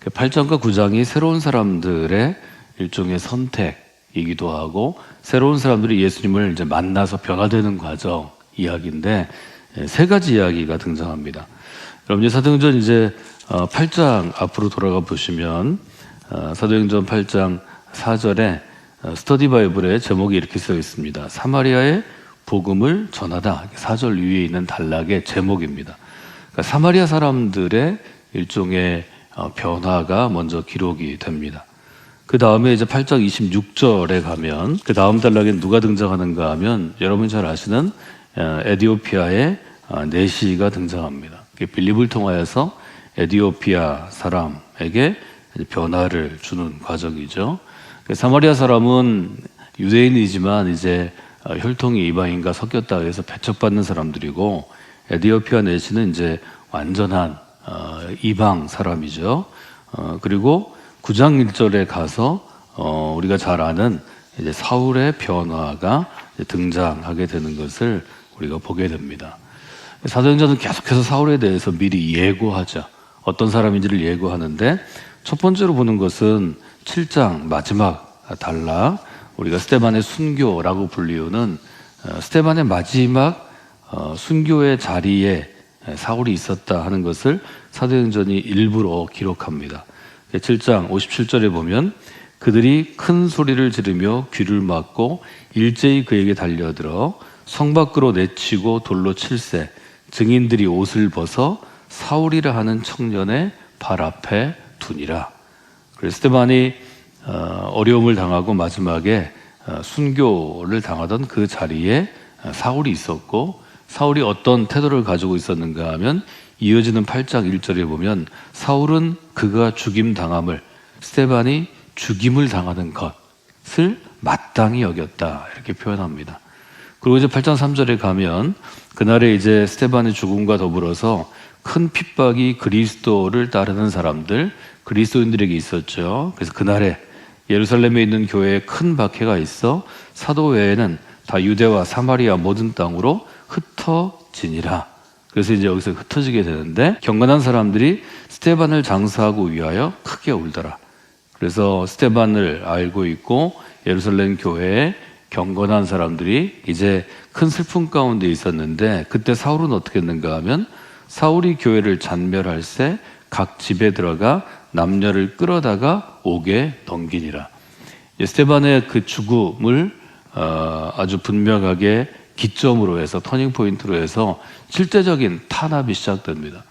8장과 9장이 새로운 사람들의 일종의 선택이기도 하고 새로운 사람들이 예수님을 이제 만나서 변화되는 과정 이야기인데 세 가지 이야기가 등장합니다. 여러분 사도행전 이제 8장 앞으로 돌아가 보시면 사도행전 8장 4절에 스터디 바이블에 제목이 이렇게 써 있습니다. 사마리아의 복음을 전하다. 4절 위에 있는 단락의 제목입니다. 그러니까 사마리아 사람들의 일종의 변화가 먼저 기록이 됩니다. 그 다음에 이제 8장 26절에 가면 그 다음 단락에 누가 등장하는가 하면 여러분이 잘 아시는 에디오피아의 내시가 등장합니다. 빌립을 통하여서 에디오피아 사람에게 변화를 주는 과정이죠. 사마리아 사람은 유대인이지만 이제 혈통이 이방인과 섞였다 해서 배척받는 사람들이고 에디오피아 내시는 이제 완전한 이방 사람이죠. 그리고 9장 1절에 가서 우리가 잘 아는 이제 사울의 변화가 등장하게 되는 것을 우리가 보게 됩니다. 사도행전은 계속해서 사울에 대해서 미리 예고하죠. 어떤 사람인지를 예고하는데 첫 번째로 보는 것은 7장 마지막 단락, 우리가 스데반의 순교라고 불리우는 스데반의 마지막 순교의 자리에 사울이 있었다 하는 것을 사도행전이 일부러 기록합니다. 7장 57절에 보면 그들이 큰 소리를 지르며 귀를 막고 일제히 그에게 달려들어 성 밖으로 내치고 돌로 칠세 증인들이 옷을 벗어 사울이라 하는 청년의 발 앞에 두니라. 그래서 스데반이 어려움을 당하고 마지막에 순교를 당하던 그 자리에 사울이 있었고 사울이 어떤 태도를 가지고 있었는가 하면 이어지는 8장 1절에 보면 사울은 그가 죽임 당함을 스데반이 죽임을 당하는 것을 마땅히 여겼다 이렇게 표현합니다. 그리고 이제 8장 3절에 가면 그날에 이제 스데반의 죽음과 더불어서 큰 핍박이 그리스도를 따르는 사람들 그리스도인들에게 있었죠. 그래서 그날에 예루살렘에 있는 교회에 큰 박해가 있어 사도 외에는 다 유대와 사마리아 모든 땅으로 흩어지니라. 그래서 이제 여기서 흩어지게 되는데 경건한 사람들이 스데반을 장사하고 위하여 크게 울더라. 그래서 스데반을 알고 있고 예루살렘 교회에 경건한 사람들이 이제 큰 슬픔 가운데 있었는데 그때 사울은 어떻게 했는가 하면 사울이 교회를 잔멸할새 각 집에 들어가 남녀를 끌어다가 옥에 넘기니라. 스데반의 그 죽음을 아주 분명하게 기점으로 해서 터닝 포인트로 해서 실제적인 탄압이 시작됩니다.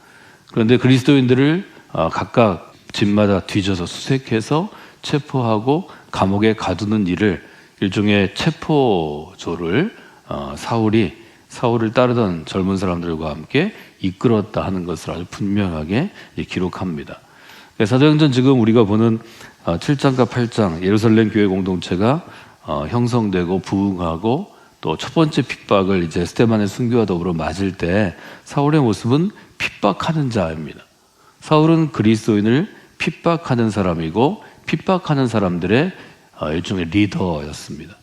그런데 그리스도인들을 각각 집마다 뒤져서 수색해서 체포하고 감옥에 가두는 일을 일종의 체포조를 사울을 따르던 젊은 사람들과 함께 이끌었다 하는 것을 아주 분명하게 기록합니다. 사도행전 지금 우리가 보는 7장과 8장 예루살렘 교회 공동체가 형성되고 부흥하고 또 첫 번째 핍박을 이제 스데반의 순교와 더불어 맞을 때 사울의 모습은 핍박하는 자입니다. 사울은 그리스도인을 핍박하는 사람이고 핍박하는 사람들의 일종의 리더였습니다.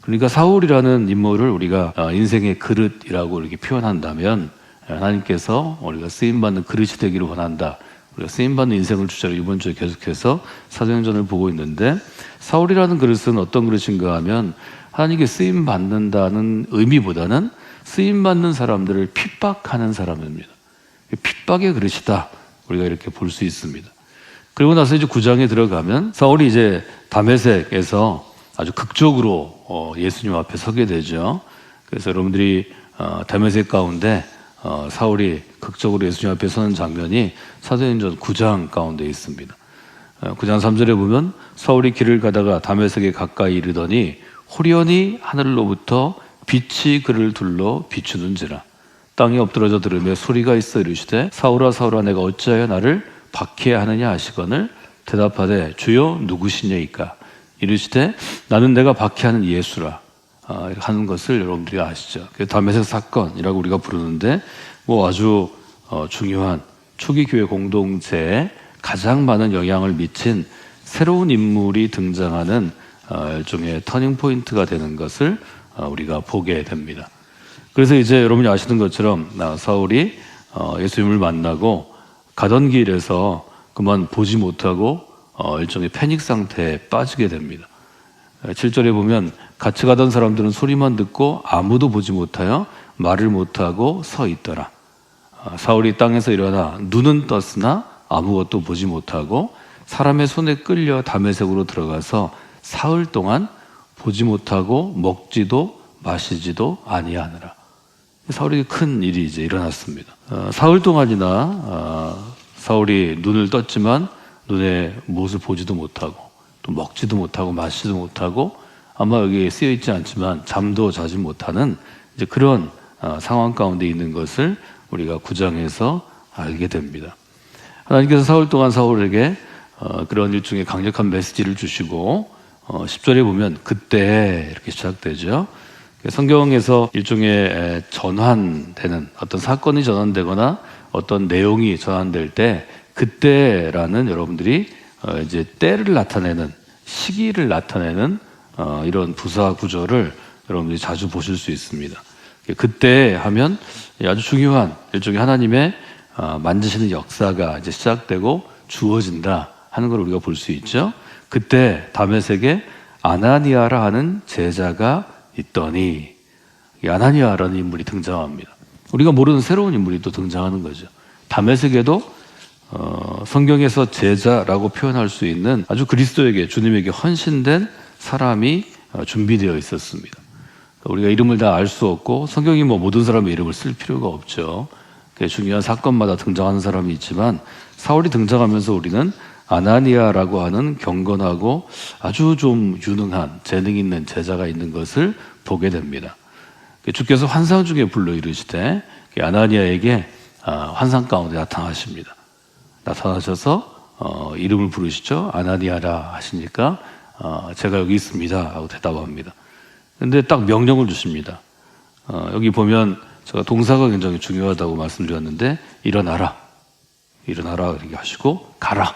그러니까 사울이라는 인물을 우리가 인생의 그릇이라고 이렇게 표현한다면 하나님께서 우리가 쓰임받는 그릇이 되기를 원한다. 우리가 쓰임받는 인생을 주제로 이번 주에 계속해서 사도행전을 보고 있는데 사울이라는 그릇은 어떤 그릇인가 하면 하나님께 쓰임받는다는 의미보다는 쓰임받는 사람들을 핍박하는 사람입니다. 핍박의 그릇이다. 우리가 이렇게 볼 수 있습니다. 그리고 나서 이제 9장에 들어가면 사울이 이제 다메섹에서 아주 극적으로 예수님 앞에 서게 되죠. 그래서 여러분들이 다메섹 가운데 사울이 극적으로 예수님 앞에 서는 장면이 사도행전 9장 가운데 있습니다. 9장 3절에 보면 사울이 길을 가다가 다메섹에 가까이 이르더니 호련히 하늘로부터 빛이 그를 둘러 비추는지라 땅에 엎드러져 들으며 소리가 있어 이르시되 사울아 사울아 내가 어찌하여 나를 박해하느냐 하시거늘 대답하되 주여 누구시냐이까 이르시되 나는 내가 박해하는 예수라 하는 것을 여러분들이 아시죠. 다메섹 사건이라고 우리가 부르는데 아주 중요한 초기 교회 공동체에 가장 많은 영향을 미친 새로운 인물이 등장하는 일종의 터닝 포인트가 되는 것을 우리가 보게 됩니다. 그래서 이제 여러분이 아시는 것처럼 사울이 예수님을 만나고 가던 길에서 그만 보지 못하고 일종의 패닉 상태에 빠지게 됩니다. 7절에 보면 같이 가던 사람들은 소리만 듣고 아무도 보지 못하여 말을 못하고 서 있더라. 사울이 땅에서 일어나 눈은 떴으나 아무것도 보지 못하고 사람의 손에 끌려 다메섹으로 들어가서 사흘 동안 보지 못하고 먹지도 마시지도 아니하느라. 사울에게 큰 일이 이제 일어났습니다. 사흘 동안이나 사울이 눈을 떴지만 눈에 무엇을 보지도 못하고 또 먹지도 못하고 마시지도 못하고 아마 여기에 쓰여 있지 않지만 잠도 자지 못하는 이제 그런 상황 가운데 있는 것을 우리가 9장에서 알게 됩니다. 하나님께서 사흘 동안 사울에게 그런 일종의 강력한 메시지를 주시고 10절에 보면 그때 이렇게 시작되죠. 성경에서 일종의 전환되는 어떤 사건이 전환되거나 어떤 내용이 전환될 때 그때라는 여러분들이 이제 때를 나타내는 시기를 나타내는 이런 부사 구조를 여러분들이 자주 보실 수 있습니다. 그때 하면 아주 중요한 일종의 하나님의 만지시는 역사가 이제 시작되고 주어진다 하는 걸 우리가 볼 수 있죠. 그때 다메섹에 아나니아라 하는 제자가 있더니 이 아나니아라는 인물이 등장합니다. 우리가 모르는 새로운 인물이 또 등장하는 거죠. 다메섹에도 성경에서 제자라고 표현할 수 있는 아주 그리스도에게 주님에게 헌신된 사람이 준비되어 있었습니다. 우리가 이름을 다 알 수 없고 성경이 뭐 모든 사람의 이름을 쓸 필요가 없죠. 중요한 사건마다 등장하는 사람이 있지만 사울이 등장하면서 우리는 아나니아라고 하는 경건하고 아주 좀 유능한 재능 있는 제자가 있는 것을 보게 됩니다. 주께서 환상 중에 불러 이르시되 아나니아에게 환상 가운데 나타나십니다. 나타나셔서 이름을 부르시죠. 아나니아라 하시니까 제가 여기 있습니다 하고 대답합니다. 근데 딱 명령을 주십니다. 여기 보면 제가 동사가 굉장히 중요하다고 말씀드렸는데 일어나라 이렇게 하시고 가라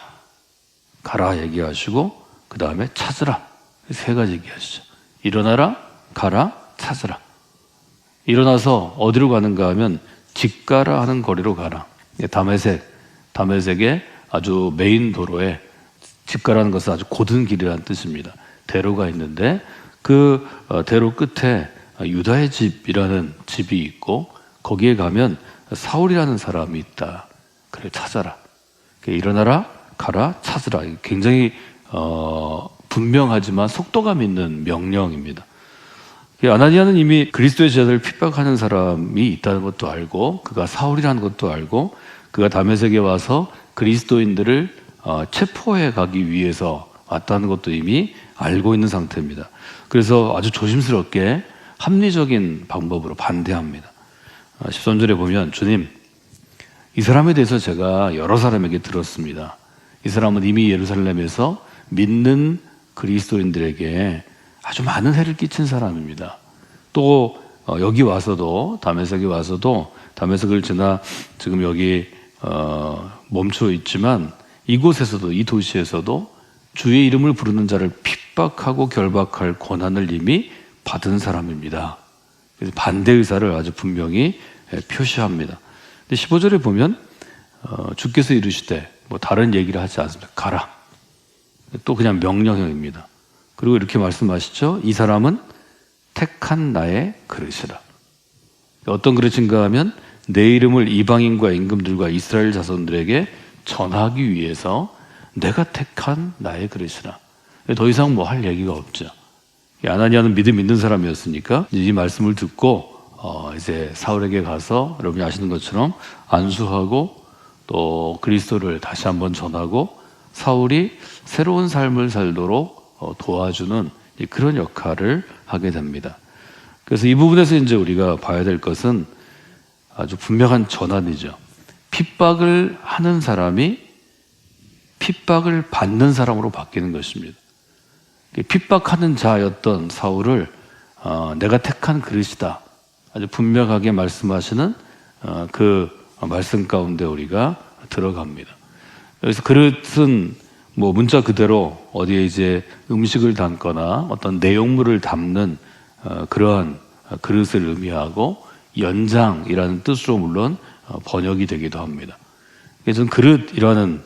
얘기하시고 그 다음에 찾으라 세 가지 얘기하시죠. 일어나라, 가라, 찾으라. 일어나서 어디로 가는가 하면 직가라 하는 거리로 가라. 다메섹의 아주 메인 도로에 직가라는 것은 아주 곧은 길이라는 뜻입니다. 대로가 있는데 그 대로 끝에 유다의 집이라는 집이 있고 거기에 가면 사울이라는 사람이 있다. 그래 찾아라. 일어나라, 가라, 찾으라. 굉장히 분명하지만 속도감 있는 명령입니다. 아나니아는 이미 그리스도의 제자들을 핍박하는 사람이 있다는 것도 알고 그가 사울이라는 것도 알고 그가 다메섹에 와서 그리스도인들을 체포해 가기 위해서 왔다는 것도 이미 알고 있는 상태입니다. 그래서 아주 조심스럽게 합리적인 방법으로 반대합니다. 13절에 보면 주님, 이 사람에 대해서 제가 여러 사람에게 들었습니다. 이 사람은 이미 예루살렘에서 믿는 그리스도인들에게 아주 많은 해를 끼친 사람입니다. 또 여기 와서도 다메섹에 와서도 다메섹을 지나 지금 여기 멈춰 있지만 이곳에서도 이 도시에서도 주의 이름을 부르는 자를 핍박하고 결박할 권한을 이미 받은 사람입니다. 그래서 반대 의사를 아주 분명히 표시합니다. 근데 15절에 보면 주께서 이르시되 뭐 다른 얘기를 하지 않습니다. 가라. 또 그냥 명령형입니다. 그리고 이렇게 말씀하시죠. 이 사람은 택한 나의 그릇이라. 어떤 그릇인가 하면 내 이름을 이방인과 임금들과 이스라엘 자손들에게 전하기 위해서 내가 택한 나의 그릇이라. 더 이상 뭐 할 얘기가 없죠. 아나니아는 믿음 있는 사람이었으니까 이 말씀을 듣고 이제 사울에게 가서 여러분이 아시는 것처럼 안수하고 또 그리스도를 다시 한번 전하고 사울이 새로운 삶을 살도록 도와주는 그런 역할을 하게 됩니다. 그래서 이 부분에서 이제 우리가 봐야 될 것은 아주 분명한 전환이죠. 핍박을 하는 사람이 핍박을 받는 사람으로 바뀌는 것입니다. 핍박하는 자였던 사울을 내가 택한 그릇이다. 아주 분명하게 말씀하시는 그 말씀 가운데 우리가 들어갑니다. 그래서 그릇은 뭐 문자 그대로 어디에 이제 음식을 담거나 어떤 내용물을 담는 그러한 그릇을 의미하고 연장이라는 뜻으로 물론 번역이 되기도 합니다. 그래서 그릇이라는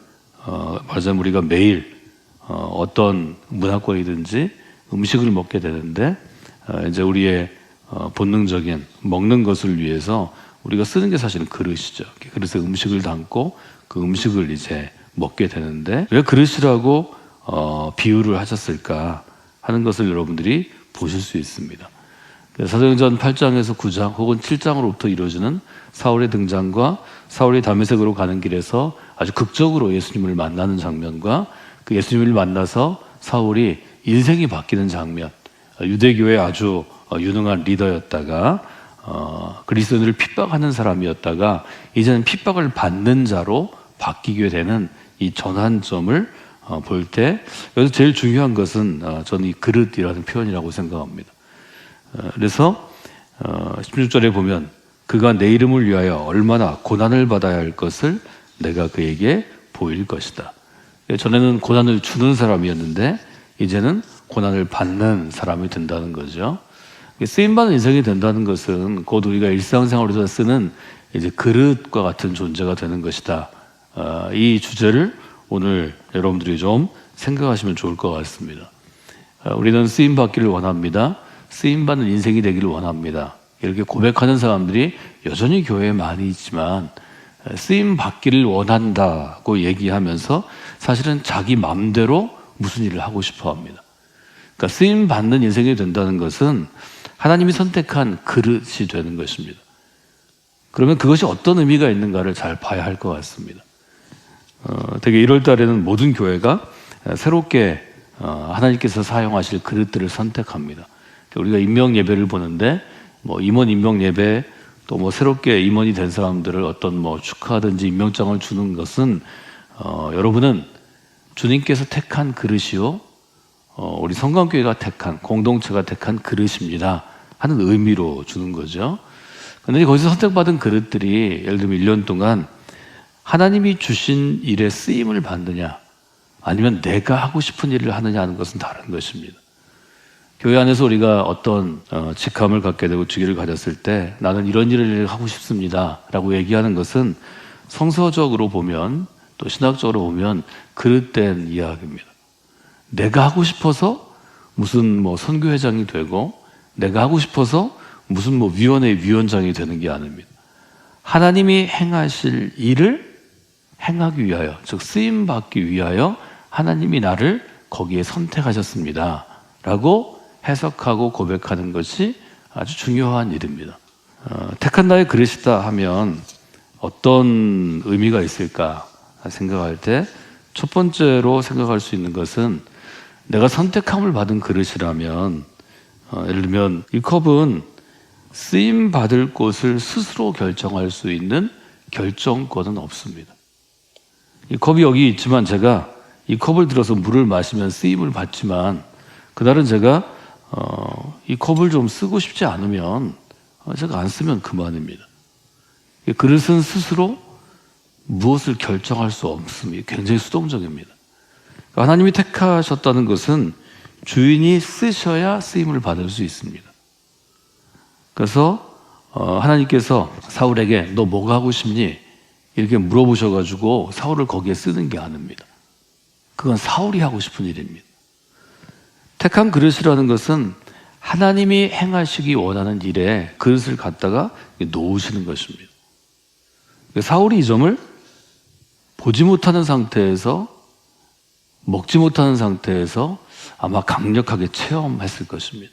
말하자면 우리가 매일 어떤 문화권이든지 음식을 먹게 되는데 이제 우리의 본능적인 먹는 것을 위해서 우리가 쓰는 게 사실은 그릇이죠. 그래서 음식을 담고 그 음식을 이제 먹게 되는데 왜 그릇이라고 비유를 하셨을까 하는 것을 여러분들이 보실 수 있습니다. 사도행전 8장에서 9장 혹은 7장으로부터 이루어지는 사울의 등장과 사울이 다메섹으로 가는 길에서 아주 극적으로 예수님을 만나는 장면과 그 예수님을 만나서 사울이 인생이 바뀌는 장면, 유대교의 아주 유능한 리더였다가 그리스도인을 핍박하는 사람이었다가 이제는 핍박을 받는 자로 바뀌게 되는 이 전환점을 볼 때 여기서 제일 중요한 것은 저는 이 그릇이라는 표현이라고 생각합니다. 그래서 16절에 보면 그가 내 이름을 위하여 얼마나 고난을 받아야 할 것을 내가 그에게 보일 것이다. 전에는 고난을 주는 사람이었는데 이제는 고난을 받는 사람이 된다는 거죠. 쓰임받는 인생이 된다는 것은 곧 우리가 일상생활에서 쓰는 이제 그릇과 같은 존재가 되는 것이다. 이 주제를 오늘 여러분들이 좀 생각하시면 좋을 것 같습니다. 우리는 쓰임받기를 원합니다. 쓰임받는 인생이 되기를 원합니다. 이렇게 고백하는 사람들이 여전히 교회에 많이 있지만 쓰임받기를 원한다고 얘기하면서 사실은 자기 마음대로 무슨 일을 하고 싶어 합니다. 그러니까 쓰임받는 인생이 된다는 것은 하나님이 선택한 그릇이 되는 것입니다. 그러면 그것이 어떤 의미가 있는가를 잘 봐야 할 것 같습니다. 되게 1월 달에는 모든 교회가 새롭게 하나님께서 사용하실 그릇들을 선택합니다. 우리가 임명 예배를 보는데 임원 임명 예배 또 새롭게 임원이 된 사람들을 어떤 축하든지 임명장을 주는 것은 여러분은 주님께서 택한 그릇이요 우리 성강교회가 택한 공동체가 택한 그릇입니다 하는 의미로 주는 거죠. 그런데 거기서 선택받은 그릇들이 예를 들면 1년 동안 하나님이 주신 일에 쓰임을 받느냐 아니면 내가 하고 싶은 일을 하느냐 하는 것은 다른 것입니다. 교회 안에서 우리가 어떤 직함을 갖게 되고 직위를 가졌을 때 나는 이런 일을 하고 싶습니다 라고 얘기하는 것은 성서적으로 보면 또 신학적으로 보면 그릇된 이야기입니다. 내가 하고 싶어서 무슨 선교회장이 되고 내가 하고 싶어서 무슨 위원회 위원장이 되는 게 아닙니다. 하나님이 행하실 일을 행하기 위하여 즉 쓰임받기 위하여 하나님이 나를 거기에 선택하셨습니다 라고 해석하고 고백하는 것이 아주 중요한 일입니다. 택한 나의 그릇이다 하면 어떤 의미가 있을까 생각할 때 첫 번째로 생각할 수 있는 것은 내가 선택함을 받은 그릇이라면 예를 들면 이 컵은 쓰임 받을 곳을 스스로 결정할 수 있는 결정권은 없습니다. 이 컵이 여기 있지만 제가 이 컵을 들어서 물을 마시면 쓰임을 받지만 그날은 제가 이 컵을 좀 쓰고 싶지 않으면 제가 안 쓰면 그만입니다. 그릇은 스스로 무엇을 결정할 수 없습니다. 굉장히 수동적입니다. 하나님이 택하셨다는 것은 주인이 쓰셔야 쓰임을 받을 수 있습니다. 그래서 하나님께서 사울에게 너 뭐가 하고 싶니? 이렇게 물어보셔가지고 사울을 거기에 쓰는 게 아닙니다. 그건 사울이 하고 싶은 일입니다. 택한 그릇이라는 것은 하나님이 행하시기 원하는 일에 그릇을 갖다가 놓으시는 것입니다. 사울이 이 점을 보지 못하는 상태에서 먹지 못하는 상태에서 아마 강력하게 체험했을 것입니다.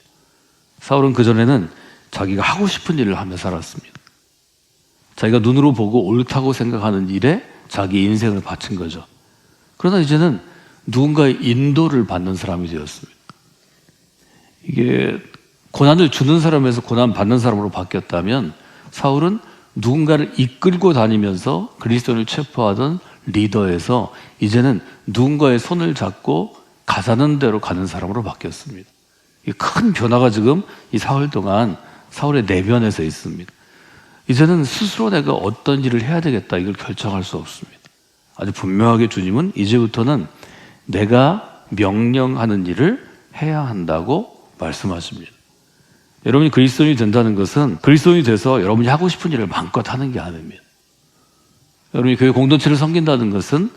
사울은 그전에는 자기가 하고 싶은 일을 하며 살았습니다. 자기가 눈으로 보고 옳다고 생각하는 일에 자기 인생을 바친 거죠. 그러나 이제는 누군가의 인도를 받는 사람이 되었습니다. 이게 고난을 주는 사람에서 고난 받는 사람으로 바뀌었다면 사울은 누군가를 이끌고 다니면서 그리스도인을 체포하던 리더에서 이제는 누군가의 손을 잡고 가자는 대로 가는 사람으로 바뀌었습니다. 이 큰 변화가 지금 이 사흘 동안 사울의 내면에서 있습니다. 이제는 스스로 내가 어떤 일을 해야 되겠다 이걸 결정할 수 없습니다. 아주 분명하게 주님은 이제부터는 내가 명령하는 일을 해야 한다고 말씀하십니다. 여러분이 그리스도인이 된다는 것은 그리스도인이 돼서 여러분이 하고 싶은 일을 마음껏 하는 게 아닙니다. 여러분이 교회 공동체를 섬긴다는 것은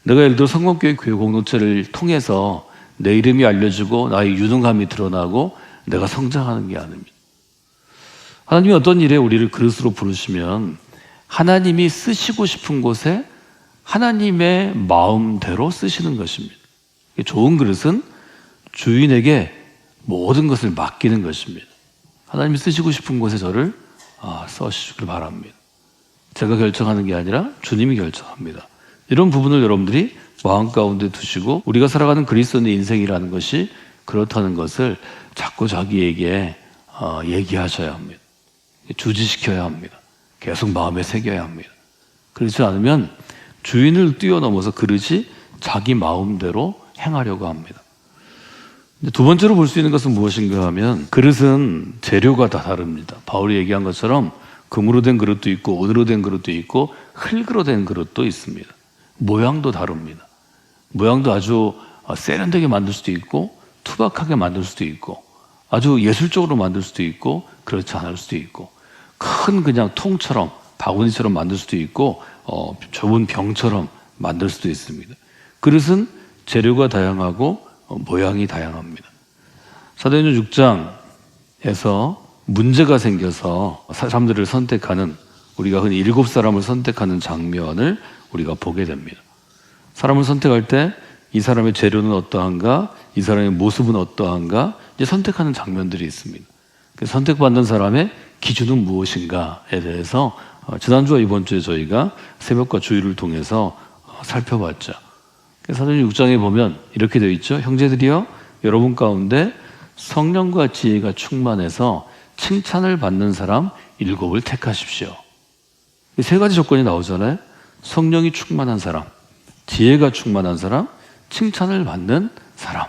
내가 예를 들어 성공교회 교회 공동체를 통해서 내 이름이 알려지고 나의 유능함이 드러나고 내가 성장하는 게 아닙니다. 하나님이 어떤 일에 우리를 그릇으로 부르시면 하나님이 쓰시고 싶은 곳에 하나님의 마음대로 쓰시는 것입니다. 좋은 그릇은 주인에게 모든 것을 맡기는 것입니다. 하나님이 쓰시고 싶은 곳에 저를 써주시길 바랍니다. 제가 결정하는 게 아니라 주님이 결정합니다. 이런 부분을 여러분들이 마음 가운데 두시고 우리가 살아가는 그리스도인의 인생이라는 것이 그렇다는 것을 자꾸 자기에게 얘기하셔야 합니다. 주지시켜야 합니다. 계속 마음에 새겨야 합니다. 그렇지 않으면 주인을 뛰어넘어서 그릇이 자기 마음대로 행하려고 합니다. 두 번째로 볼 수 있는 것은 무엇인가 하면 그릇은 재료가 다 다릅니다. 바울이 얘기한 것처럼 금으로 된 그릇도 있고 은으로 된 그릇도 있고 흙으로 된 그릇도 있습니다. 모양도 다릅니다. 모양도 아주 세련되게 만들 수도 있고 투박하게 만들 수도 있고 아주 예술적으로 만들 수도 있고 그렇지 않을 수도 있고 큰 그냥 통처럼 바구니처럼 만들 수도 있고 좁은 병처럼 만들 수도 있습니다. 그릇은 재료가 다양하고 모양이 다양합니다. 사도행전 6장에서 문제가 생겨서 사람들을 선택하는 우리가 흔히 7사람을 선택하는 장면을 우리가 보게 됩니다. 사람을 선택할 때 이 사람의 재료는 어떠한가, 이 사람의 모습은 어떠한가 이제 선택하는 장면들이 있습니다. 선택받는 사람의 기준은 무엇인가에 대해서 지난주와 이번 주에 저희가 새벽과 주일을 통해서 살펴봤죠. 사도행전 6장에 보면 이렇게 되어 있죠. 형제들이여 여러분 가운데 성령과 지혜가 충만해서 칭찬을 받는 사람 7을 택하십시오. 이 세 가지 조건이 나오잖아요. 성령이 충만한 사람, 지혜가 충만한 사람, 칭찬을 받는 사람.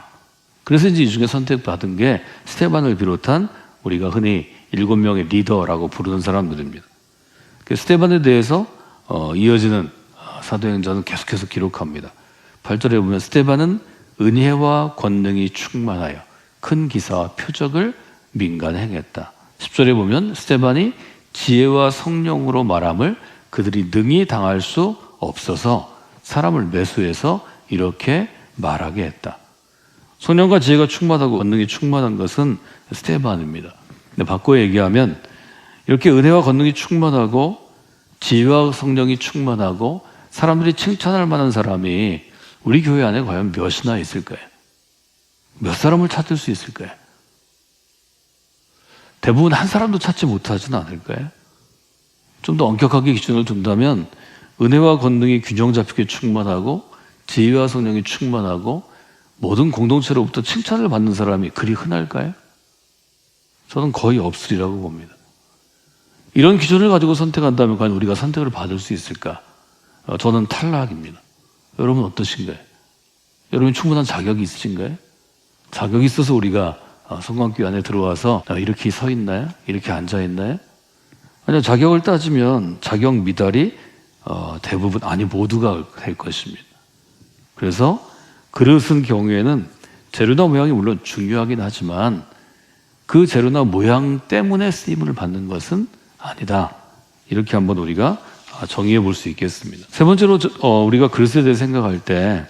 그래서 이제 이 중에 선택받은 게 스데반을 비롯한 우리가 흔히 7명의 리더라고 부르는 사람들입니다. 스데반에 대해서 이어지는 사도행전은 계속해서 기록합니다. 8절에 보면 스데반은 은혜와 권능이 충만하여 큰 기사와 표적을 민간에 행했다. 10절에 보면 스데반이 지혜와 성령으로 말함을 그들이 능히 당할 수 없어서 사람을 매수해서 이렇게 말하게 했다. 성령과 지혜가 충만하고 권능이 충만한 것은 스데반입니다. 근데 바꿔 얘기하면 이렇게 은혜와 권능이 충만하고 지혜와 성령이 충만하고 사람들이 칭찬할 만한 사람이 우리 교회 안에 과연 몇이나 있을까요? 몇 사람을 찾을 수 있을까요? 대부분 한 사람도 찾지 못하지는 않을까요? 좀 더 엄격하게 기준을 둔다면 은혜와 권능이 균형 잡히게 충만하고 지혜와 성령이 충만하고 모든 공동체로부터 칭찬을 받는 사람이 그리 흔할까요? 저는 거의 없으리라고 봅니다. 이런 기준을 가지고 선택한다면 과연 우리가 선택을 받을 수 있을까? 저는 탈락입니다. 여러분 어떠신가요? 여러분 충분한 자격이 있으신가요? 자격이 있어서 우리가 성광교회 안에 들어와서 이렇게 서 있나요? 이렇게 앉아 있나요? 아니요, 자격을 따지면 자격 미달이 대부분 모두가 될 것입니다. 그래서 그릇은 경우에는 재료나 모양이 물론 중요하긴 하지만 그 재료나 모양 때문에 쓰임을 받는 것은 아니다. 이렇게 한번 우리가 정의해 볼 수 있겠습니다. 세 번째로 우리가 그릇에 대해 생각할 때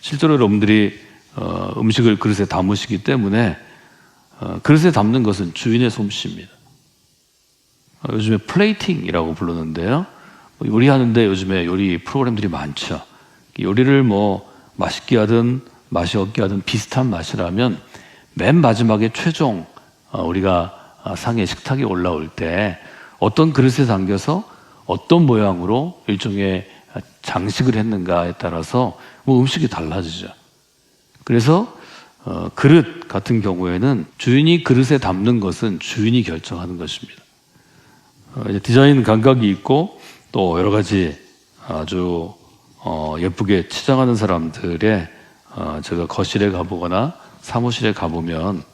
실제로 여러분들이 음식을 그릇에 담으시기 때문에 그릇에 담는 것은 주인의 솜씨입니다. 요즘에 플레이팅이라고 부르는데요. 요리하는데 요즘에 요리 프로그램들이 많죠. 요리를 맛있게 하든 맛이 없게 하든 비슷한 맛이라면 맨 마지막에 최종 우리가 상에 식탁에 올라올 때 어떤 그릇에 담겨서 어떤 모양으로 일종의 장식을 했는가에 따라서 음식이 달라지죠. 그래서 그릇 같은 경우에는 주인이 그릇에 담는 것은 주인이 결정하는 것입니다. 디자인 감각이 있고 또 여러 가지 아주 예쁘게 치장하는 사람들의 제가 거실에 가보거나 사무실에 가보면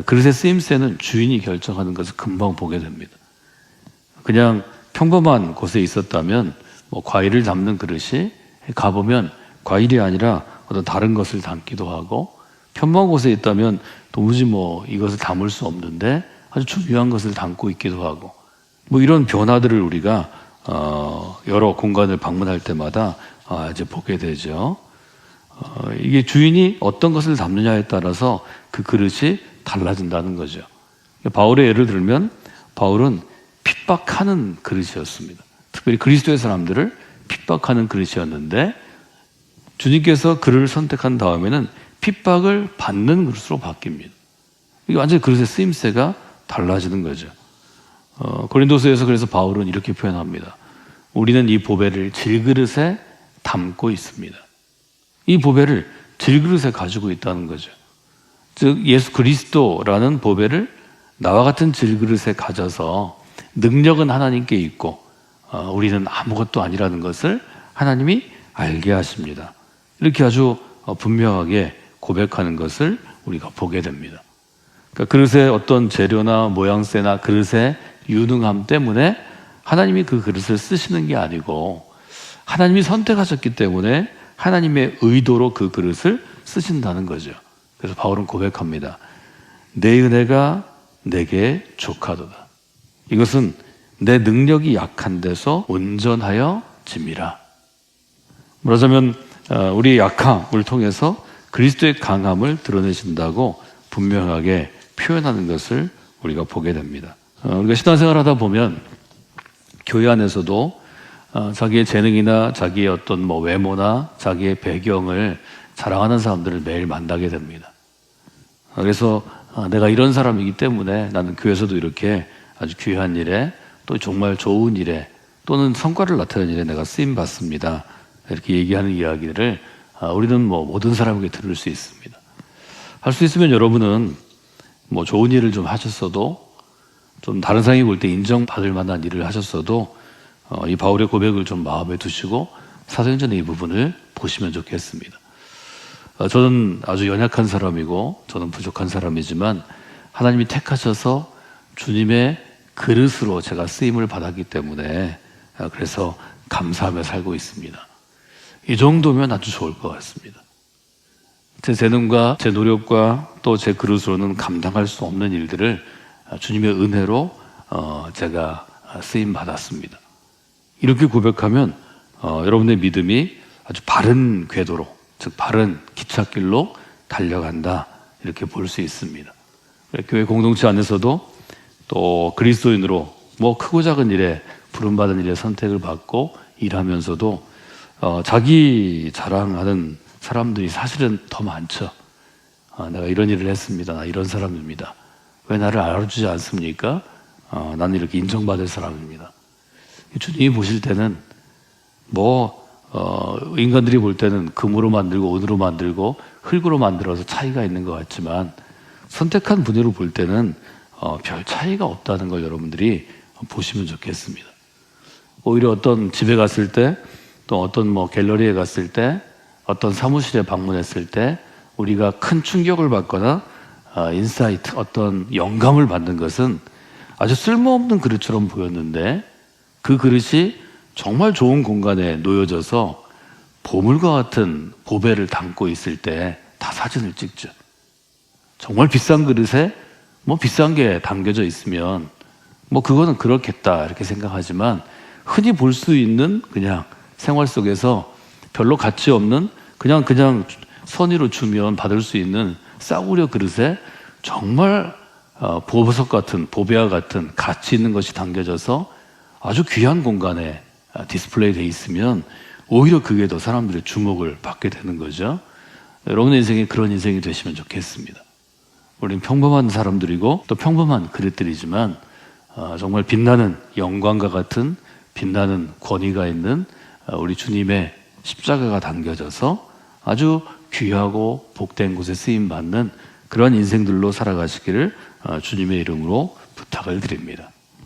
그릇의 쓰임새는 주인이 결정하는 것을 금방 보게 됩니다. 그냥 평범한 곳에 있었다면 과일을 담는 그릇이 가보면 과일이 아니라 어떤 다른 것을 담기도 하고 평범한 곳에 있다면 도무지 이것을 담을 수 없는데 아주 중요한 것을 담고 있기도 하고 이런 변화들을 우리가 여러 공간을 방문할 때마다 이제 보게 되죠. 이게 주인이 어떤 것을 담느냐에 따라서 그 그릇이 달라진다는 거죠. 바울의 예를 들면 바울은 핍박하는 그릇이었습니다. 특별히 그리스도의 사람들을 핍박하는 그릇이었는데 주님께서 그를 선택한 다음에는 핍박을 받는 그릇으로 바뀝니다. 이게 완전히 그릇의 쓰임새가 달라지는 거죠. 고린도서에서 그래서 바울은 이렇게 표현합니다. 우리는 이 보배를 질그릇에 담고 있습니다. 이 보배를 질그릇에 가지고 있다는 거죠. 즉 예수 그리스도라는 보배를 나와 같은 질그릇에 가져서 능력은 하나님께 있고 우리는 아무것도 아니라는 것을 하나님이 알게 하십니다. 이렇게 아주 분명하게 고백하는 것을 우리가 보게 됩니다. 그러니까 그릇의 어떤 재료나 모양새나 그릇의 유능함 때문에 하나님이 그 그릇을 쓰시는 게 아니고 하나님이 선택하셨기 때문에 하나님의 의도로 그 그릇을 쓰신다는 거죠. 그래서 바울은 고백합니다. 내 은혜가 내게 족하도다. 이것은 내 능력이 약한 데서 온전하여 짐이라. 말하자면 우리의 약함을 통해서 그리스도의 강함을 드러내신다고 분명하게 표현하는 것을 우리가 보게 됩니다. 우리가 신앙생활 하다 보면 교회 안에서도 자기의 재능이나 자기의 어떤 외모나 자기의 배경을 자랑하는 사람들을 매일 만나게 됩니다. 그래서 내가 이런 사람이기 때문에 나는 교회에서도 이렇게 아주 귀한 일에 또 정말 좋은 일에 또는 성과를 나타내는 일에 내가 쓰임 받습니다. 이렇게 얘기하는 이야기를 우리는 모든 사람에게 들을 수 있습니다. 할 수 있으면 여러분은 좋은 일을 좀 하셨어도 좀 다른 사람이 볼 때 인정받을 만한 일을 하셨어도 이 바울의 고백을 좀 마음에 두시고 사도행전의 이 부분을 보시면 좋겠습니다. 저는 아주 연약한 사람이고 저는 부족한 사람이지만 하나님이 택하셔서 주님의 그릇으로 제가 쓰임을 받았기 때문에 그래서 감사하며 살고 있습니다. 이 정도면 아주 좋을 것 같습니다. 제 재능과 제 노력과 또 제 그릇으로는 감당할 수 없는 일들을 주님의 은혜로 제가 쓰임 받았습니다. 이렇게 고백하면 여러분의 믿음이 아주 바른 궤도로, 즉 바른 기찻길로 달려간다 이렇게 볼 수 있습니다. 교회 공동체 안에서도 또 그리스도인으로 크고 작은 일에 부름받은 일에 선택을 받고 일하면서도 자기 자랑하는 사람들이 사실은 더 많죠. 내가 이런 일을 했습니다. 나 이런 사람입니다. 왜 나를 알아주지 않습니까? 나는 이렇게 인정받을 사람입니다. 주님이 보실 때는 인간들이 볼 때는 금으로 만들고 은으로 만들고 흙으로 만들어서 차이가 있는 것 같지만 선택한 분야로 볼 때는 별 차이가 없다는 걸 여러분들이 보시면 좋겠습니다. 오히려 어떤 집에 갔을 때 또 어떤 갤러리에 갔을 때 어떤 사무실에 방문했을 때 우리가 큰 충격을 받거나 인사이트, 어떤 영감을 받는 것은 아주 쓸모없는 그릇처럼 보였는데 그 그릇이 정말 좋은 공간에 놓여져서 보물과 같은 보배를 담고 있을 때 다 사진을 찍죠. 정말 비싼 그릇에 비싼 게 담겨져 있으면 그거는 그렇겠다 이렇게 생각하지만 흔히 볼 수 있는 그냥 생활 속에서 별로 가치 없는 그냥 선의로 주면 받을 수 있는 싸구려 그릇에 정말 보석 같은 보배와 같은 가치 있는 것이 담겨져서 아주 귀한 공간에 디스플레이 돼 있으면 오히려 그게 더 사람들의 주목을 받게 되는 거죠. 여러분의 인생이 그런 인생이 되시면 좋겠습니다. 우리는 평범한 사람들이고 또 평범한 그릇들이지만 정말 빛나는 영광과 같은 빛나는 권위가 있는 우리 주님의 십자가가 당겨져서 아주 귀하고 복된 곳에 쓰임받는 그런 인생들로 살아가시기를 주님의 이름으로 부탁을 드립니다.